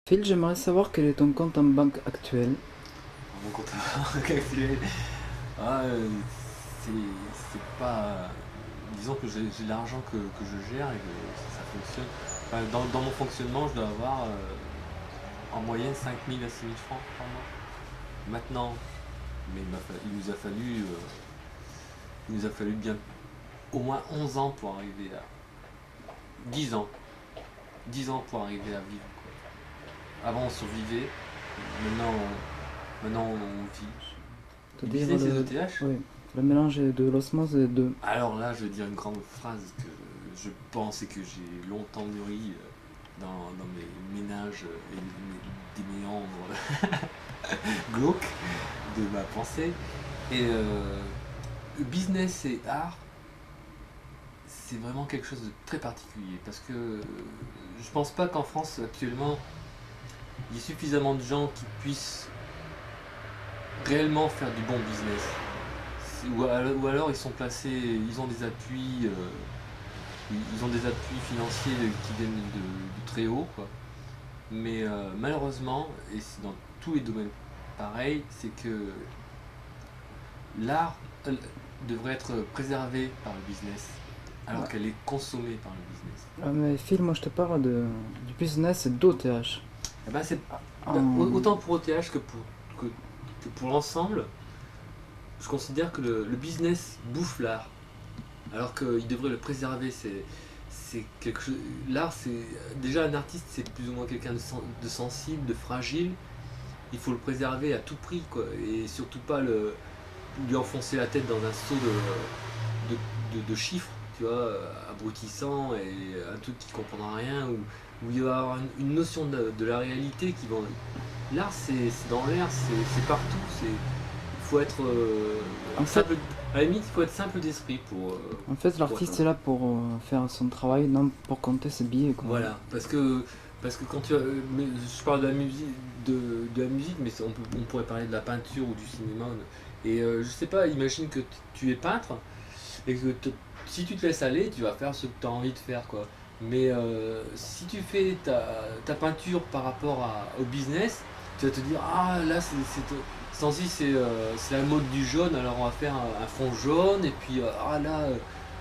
Phil, j'aimerais savoir quel est ton compte en banque actuel. Mon compte actuel, ah, c'est pas. Disons que j'ai l'argent que je gère et que ça fonctionne. Enfin, dans mon fonctionnement, je dois avoir en moyenne 5 000 à 6 000 francs par mois. Maintenant, mais il nous a fallu bien au moins 11 ans pour arriver à. 10 ans. 10 ans pour arriver à vivre, quoi. Avant, on survivait. Maintenant, on vit. Le C'est-à-dire business et l'ETH. oui, le mélange de l'osmose des deux. Alors là, je vais dire une grande phrase que je pense et que j'ai longtemps mûri dans mes ménages et des méandres glauques de ma pensée. Et business et art, c'est vraiment quelque chose de très particulier parce que je pense pas qu'en France actuellement il y ait suffisamment de gens qui puissent réellement faire du bon business. Ou alors ils sont placés, ils ont des appuis, ils ont des appuis financiers qui viennent de très haut, quoi. Mais malheureusement, et c'est dans tous les domaines pareil, c'est que l'art devrait être préservé par le business, alors Ouais. qu'elle est consommée par le business. Ah, mais Phil, moi je te parle du business d'OTH. Eh ben, En- autant pour OTH que pour l'ensemble, je considère que le business bouffe l'art, alors qu'il devrait le préserver. C'est quelque chose. L'art, c'est déjà un artiste, c'est plus ou moins quelqu'un de sensible, de fragile. Il faut le préserver à tout prix, quoi, et surtout pas lui enfoncer la tête dans un seau de chiffres, tu vois, abrutissant et un truc qui comprendra rien, où il va y avoir une notion de la réalité qui va. L'art, c'est dans l'air, c'est partout. Il faut être En fait, simple. À la limite, il faut être simple d'esprit en fait pour l'artiste est atteindre. là pour faire son travail, non pour compter ses billets, quoi. Voilà, parce que quand tu mais je parle de la musique, de la musique, mais on pourrait parler de la peinture ou du cinéma. Et je sais pas, imagine que tu es peintre et que si tu te laisses aller, tu vas faire ce que tu as envie de faire, quoi. Mais si tu fais ta peinture par rapport au business, tu vas te dire, ah là, Sansi, c'est la mode du jaune, alors on va faire un fond jaune, et puis ah là,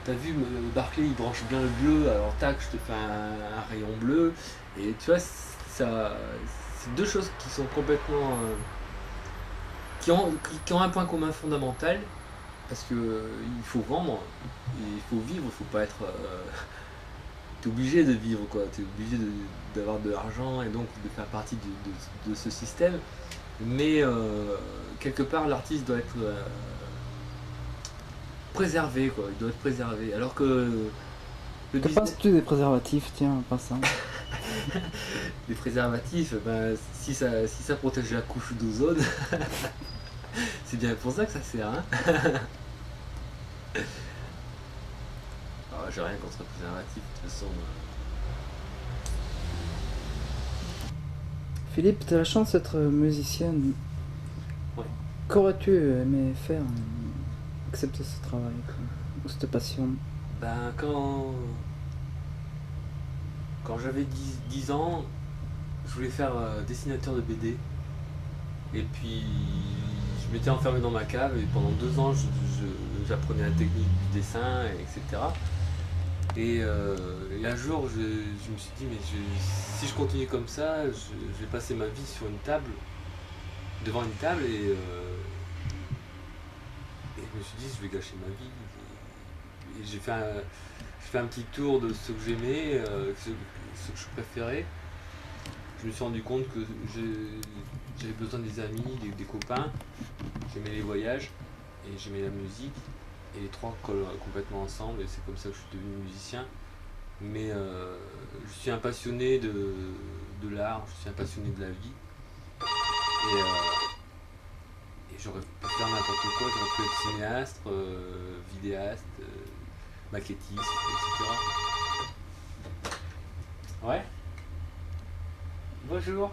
t'as vu, Barclay il branche bien le bleu, alors tac, je te fais un rayon bleu. Et tu vois, c'est deux choses qui sont complètement. Qui ont un point commun fondamental, parce que il faut vendre, et il faut vivre, il faut pas être. T'es obligé de vivre, quoi, t'es obligé d'avoir de l'argent et donc de faire partie de ce système. Mais quelque part, l'artiste doit être préservé, quoi, il doit être préservé. Alors que le Que business. penses-tu des préservatifs, tiens, en passant? Les préservatifs, ben, si ça protège la couche d'ozone, c'est bien pour ça que ça sert, hein. Alors, j'ai rien contre le préservatif, de toute façon. Philippe, tu as la chance d'être musicien. Ouais. Qu'aurais-tu aimé faire, accepter ce travail, quoi, ou cette passion? Ben, quand j'avais 10 ans, je voulais faire dessinateur de BD. Et puis, je m'étais enfermé dans ma cave et pendant 2 ans, j'apprenais la technique du dessin, etc. Et un jour, je me suis dit, mais si je continue comme ça, je vais passer ma vie sur une table, devant une table, et je me suis dit, je vais gâcher ma vie. Et j'ai fait un petit tour de ce que j'aimais, ce que je préférais. Je me suis rendu compte que j'avais besoin des amis, des copains. J'aimais les voyages et j'aimais la musique. Et les trois collent complètement ensemble et c'est comme ça que je suis devenu musicien. Mais je suis un passionné de l'art, je suis un passionné de la vie. Et j'aurais pu faire n'importe quoi, j'aurais pu être cinéaste, vidéaste, maquettiste, etc. Ouais. Bonjour.